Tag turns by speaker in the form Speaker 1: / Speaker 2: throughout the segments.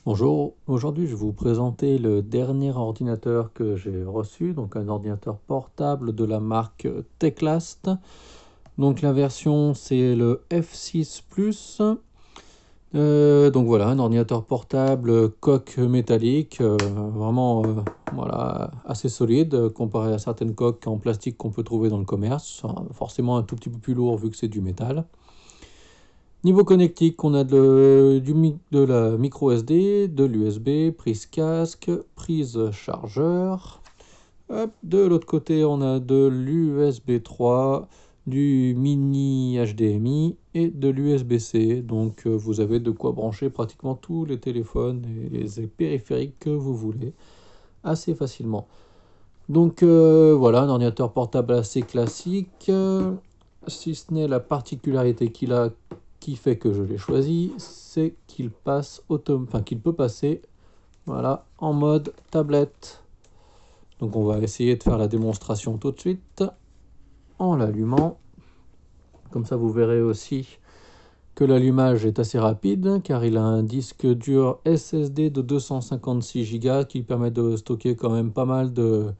Speaker 1: Bonjour, aujourd'hui je vais vous présenter le dernier ordinateur que j'ai reçu, donc un ordinateur portable de la marque Teclast. Donc la version c'est le F6 Plus. Donc voilà, un ordinateur portable coque métallique, vraiment voilà, assez solide comparé à certaines coques en plastique qu'on peut trouver dans le commerce. Forcément un tout petit peu plus lourd vu que c'est du métal. Niveau connectique, on a de la micro SD, de l'USB, prise casque, prise chargeur. Hop, de l'autre côté, on a de l'USB 3, du mini HDMI et de l'USB-C. Donc vous avez de quoi brancher pratiquement tous les téléphones et les périphériques que vous voulez assez facilement. Donc voilà, un ordinateur portable assez classique, si ce n'est la particularité qu'il a qui fait que je l'ai choisi, c'est qu'il qu'il peut passer voilà, en mode tablette. Donc on va essayer de faire la démonstration tout de suite en l'allumant. Comme ça vous verrez aussi que l'allumage est assez rapide car il a un disque dur SSD de 256 Go qui permet de stocker quand même pas mal de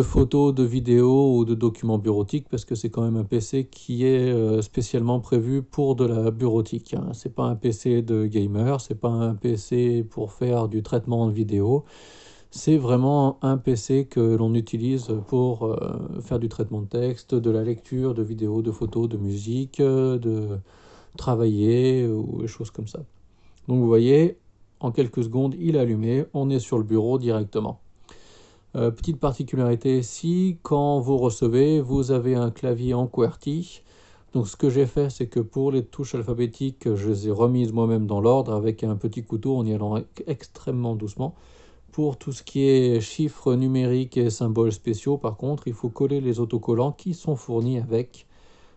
Speaker 1: photos, de vidéos ou de documents bureautiques parce que c'est quand même un PC qui est spécialement prévu pour de la bureautique. C'est pas un PC de gamer, c'est pas un PC pour faire du traitement de vidéo. C'est vraiment un PC que l'on utilise pour faire du traitement de texte, de la lecture, de vidéos, de photos, de musique, de travailler ou des choses comme ça. Donc vous voyez, en quelques secondes, il est allumé, on est sur le bureau directement. Petite particularité ici, quand vous recevez, vous avez un clavier en QWERTY. Donc ce que j'ai fait, c'est que pour les touches alphabétiques, je les ai remises moi-même dans l'ordre avec un petit couteau en y allant extrêmement doucement. Pour tout ce qui est chiffres numériques et symboles spéciaux, par contre, il faut coller les autocollants qui sont fournis avec.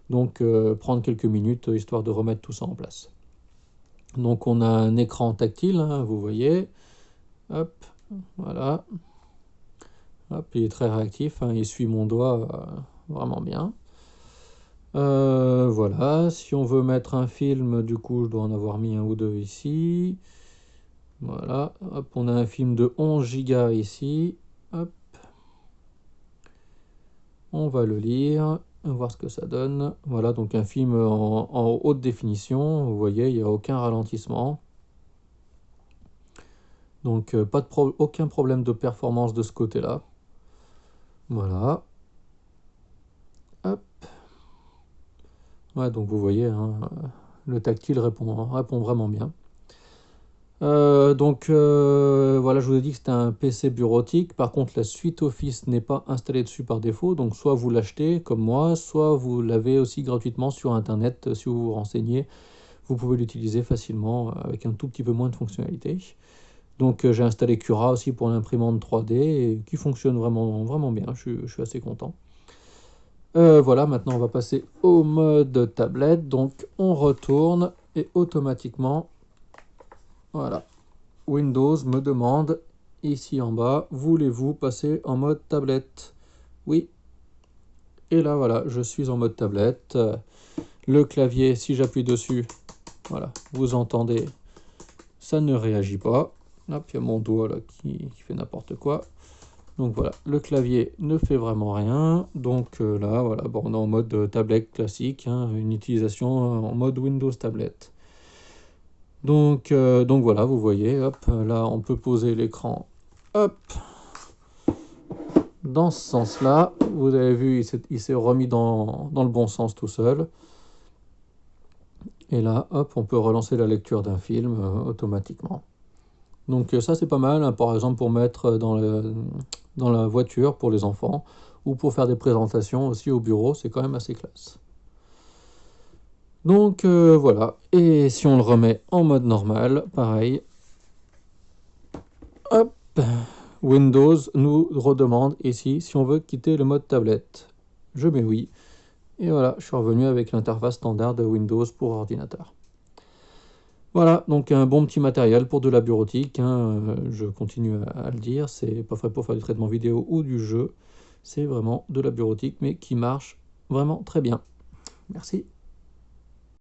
Speaker 1: Donc prendre quelques minutes histoire de remettre tout ça en place. Donc on a un écran tactile, hein, vous voyez. Hop, voilà. Hop, il est très réactif, hein, il suit mon doigt vraiment bien. Voilà, si on veut mettre un film, du coup, je dois en avoir mis un ou deux ici. Voilà, hop, on a un film de 11 Go ici. Hop, on va le lire, voir ce que ça donne. Voilà, donc un film en haute définition. Vous voyez, il n'y a aucun ralentissement. Donc, aucun problème de performance de ce côté-là. Voilà. Hop. Ouais, donc vous voyez, hein, le tactile répond vraiment bien. Voilà, je vous ai dit que c'était un PC bureautique. Par contre, la suite Office n'est pas installée dessus par défaut. Donc, soit vous l'achetez comme moi, soit vous l'avez aussi gratuitement sur Internet. Si vous vous renseignez, vous pouvez l'utiliser facilement avec un tout petit peu moins de fonctionnalités. Donc, j'ai installé Cura aussi pour l'imprimante 3D et qui fonctionne vraiment bien. Je suis assez content. Voilà, maintenant on va passer au mode tablette. Donc, on retourne et automatiquement, voilà. Windows me demande ici en bas, voulez-vous passer en mode tablette? Oui. Et là, voilà, je suis en mode tablette. Le clavier, si j'appuie dessus, voilà, vous entendez, ça ne réagit pas. Hop, il y a mon doigt là qui fait n'importe quoi. Donc voilà, le clavier ne fait vraiment rien. Donc là, voilà, bon, on est en mode tablette classique, hein, une utilisation en mode Windows tablette. Donc voilà, vous voyez, hop, là on peut poser l'écran, hop, dans ce sens-là. Vous avez vu, il s'est remis dans le bon sens tout seul. Et là, hop, on peut relancer la lecture d'un film automatiquement. Donc ça c'est pas mal, hein, par exemple pour mettre dans la voiture pour les enfants, ou pour faire des présentations aussi au bureau, c'est quand même assez classe. Donc voilà, et si on le remet en mode normal, pareil, hop, Windows nous redemande ici si on veut quitter le mode tablette. Je mets oui. Et voilà, je suis revenu avec l'interface standard de Windows pour ordinateur. Voilà, donc un bon petit matériel pour de la bureautique, hein, je continue à le dire, c'est pas fait pour faire du traitement vidéo ou du jeu, c'est vraiment de la bureautique, mais qui marche vraiment très bien. Merci.